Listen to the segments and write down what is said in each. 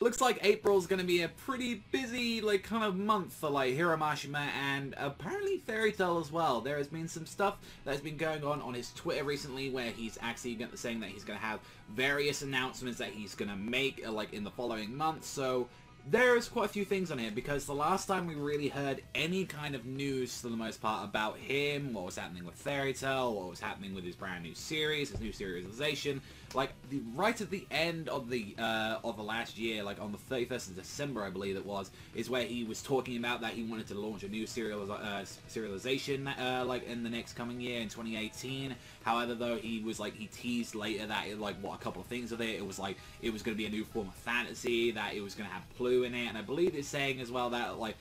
looks like April's gonna be a pretty busy, like, kind of month for, like, Hiro Mashima and apparently Fairy Tail as well. There has been some stuff that has been going on his Twitter recently where he's actually saying that he's gonna have various announcements that he's gonna make, like, in the following month, so there's quite a few things on here, because the last time we really heard any kind of news, for the most part, about him, what was happening with Fairy Tail, what was happening with his brand new series, his new serialization, like, right at the end of the last year, like, on the 31st of December, I believe it was, is where he was talking about that he wanted to launch a new serialization, like, in the next coming year, in 2018. However, though, he teased later that, a couple of things with it. It was like, it was going to be a new form of fantasy, that it was going to have Pluto in it, and I believe it's saying as well that, like,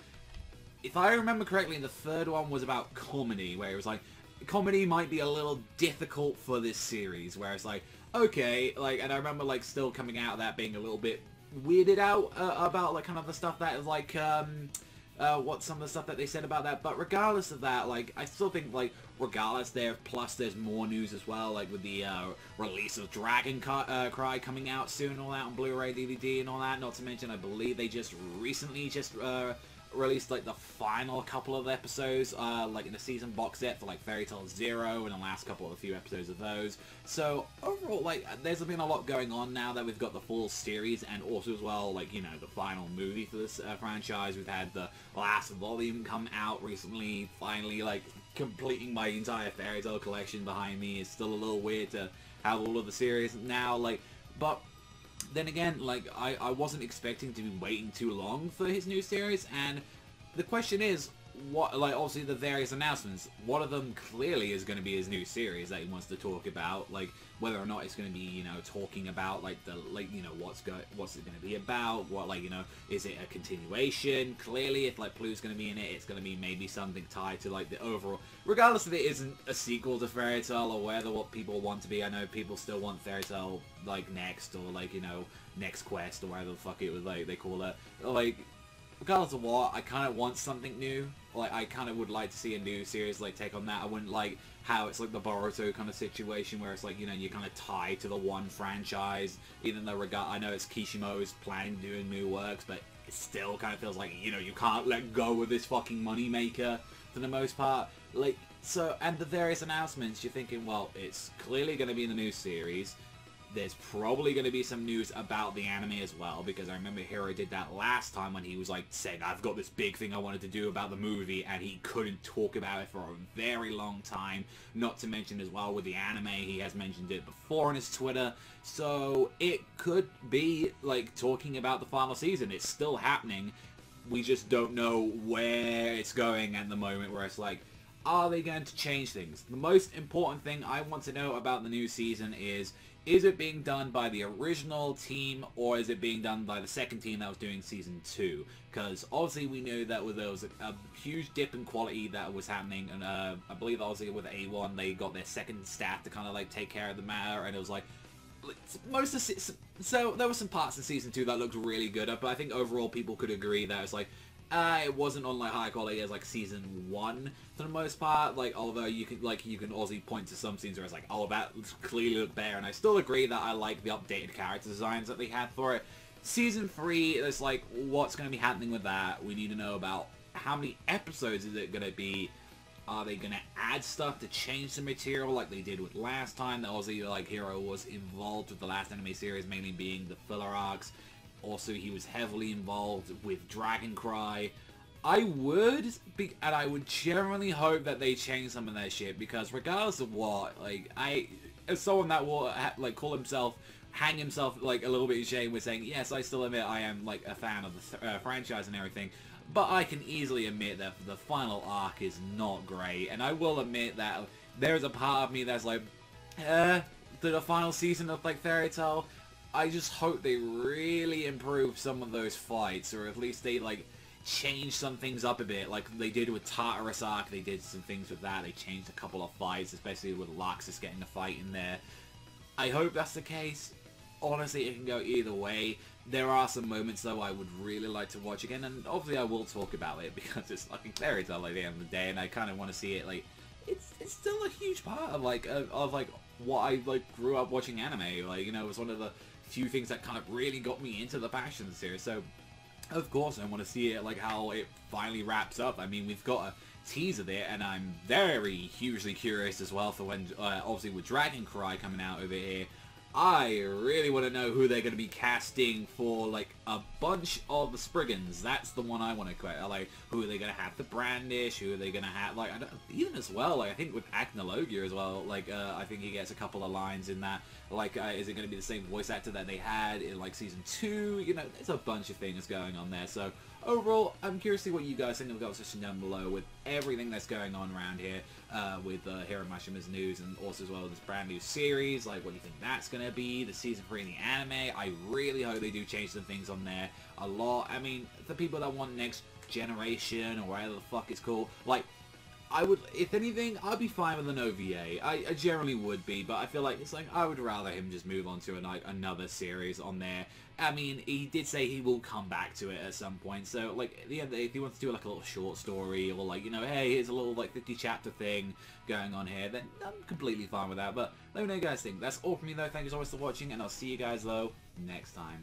if I remember correctly, the third one was about comedy, where it was like, comedy might be a little difficult for this series, where it's like, okay, like, and I remember, like, still coming out of that being a little bit weirded out about, like, kind of the stuff that is, like, what some of the stuff that they said about that, but regardless of that, like, I still think, like, regardless there's more news as well, like, with the, release of Dragon Cry coming out soon, and all that, on Blu-ray, DVD, and all that, not to mention, I believe they just recently released, like, the final couple of episodes, like, in the season box set for, like, Fairy Tail Zero, and the last couple of few episodes of those. So, overall, like, there's been a lot going on now that we've got the full series, and also as well, like, you know, the final movie for this franchise. We've had the last volume come out recently, finally, like, completing my entire Fairy Tail collection behind me. It's still a little weird to have all of the series now, like, but then again, like, I wasn't expecting to be waiting too long for his new series, and the question is, what, like, obviously the various announcements, one of them clearly is going to be his new series that he wants to talk about, like, whether or not it's going to be, you know, talking about, like, the, like, you know, what's it going to be about, what, like, you know, is it a continuation? Clearly, if, like, Pluto's going to be in it, it's going to be maybe something tied to, like, the overall, regardless if it isn't a sequel to Fairy Tail, or whether what people want to be. I know people still want Fairy Tail, like, next, or, like, you know, Next Quest, or whatever the fuck it was, like, they call it, like, regardless of what, I kind of want something new. Like, I kind of would like to see a new series, like, take on that. I wouldn't like how it's, like, the Boruto kind of situation, where it's, like, you know, you're kind of tied to the one franchise, even though, I know it's Kishimoto's planning to do new works, but it still kind of feels like, you know, you can't let go of this fucking moneymaker, for the most part. Like, so, and the various announcements, you're thinking, well, it's clearly going to be in the new series. There's probably going to be some news about the anime as well, because I remember Hiro did that last time when he was, like, saying, I've got this big thing I wanted to do about the movie, and he couldn't talk about it for a very long time. Not to mention as well with the anime, he has mentioned it before on his Twitter, so it could be, like, talking about the final season. It's still happening. We just don't know where it's going at the moment, where it's like, are they going to change things? The most important thing I want to know about the new season is it being done by the original team, or is it being done by the second team that was doing Season 2? Because obviously we knew that there was a huge dip in quality that was happening, and I believe obviously with A1 they got their second staff to kind of, like, take care of the matter, and it was like, most of so there were some parts in Season 2 that looked really good, but I think overall people could agree that it's like, it wasn't on, like, high quality as, like, Season 1 for the most part, like, although you can also point to some scenes where it's like, oh, that clearly looked better, and I still agree that I like the updated character designs that they had for it. Season 3, it's like, what's going to be happening with that? We need to know about how many episodes is it going to be. Are they going to add stuff to change the material like they did with last time? That obviously, like, Hiro was involved with the last anime series, mainly being the filler arcs. Also, he was heavily involved with Dragon Cry. I would generally hope that they change some of that shit, because regardless of what, like, as someone that will, like, hang himself, like, a little bit ashamed with saying, yes, I still admit I am, like, a fan of the franchise and everything, but I can easily admit that the final arc is not great, and I will admit that there's a part of me that's like, the final season of, like, Fairy Tail, I just hope they really improve some of those fights, or at least they, like, change some things up a bit, like they did with Tartarus Arc. They did some things with that. They changed a couple of fights, especially with Laxus getting a fight in there. I hope that's the case. Honestly, it can go either way. There are some moments, though, I would really like to watch again, and obviously I will talk about it, because it's fucking Fairy Tail at the end of the day, and I kind of want to see it, like, it's still a huge part of, like, what I, like, grew up watching anime. Like, you know, it was one of the few things that kind of really got me into the Passion series. So of course I want to see it, like, how it finally wraps up. I mean, we've got a teaser there, and I'm very hugely curious as well for when, obviously with Dragon Cry coming out over here, I really want to know who they're going to be casting for, like, a bunch of the Spriggans. That's the one I want to quit. Like, who are they going to have to brandish? Who are they going to have, like, even as well, like, I think with Acnologia as well, like, I think he gets a couple of lines in that. Like, is it going to be the same voice actor that they had in, like, Season 2? You know, there's a bunch of things going on there. So, overall, I'm curious to see what you guys think in the comment section down below with everything that's going on around here with Hiro Mashima's news, and also as well this brand new series. Like, what do you think that's going to be? The Season 3 in the anime? I really hope they do change some things on there a lot. I mean, the people that want Next Generation or whatever the fuck it's called, like, I would, if anything, I'd be fine with an OVA. I generally would be, but I feel like it's like I would rather him just move on to another series on there. I mean, he did say he will come back to it at some point, so, like, at the end of the day, if he wants to do, like, a little short story, or, like, you know, hey, here's a little, like, 50-chapter thing going on here, then I'm completely fine with that. But let me know what you guys think. That's all from me, though. Thank you so much for watching, and I'll see you guys, though, next time.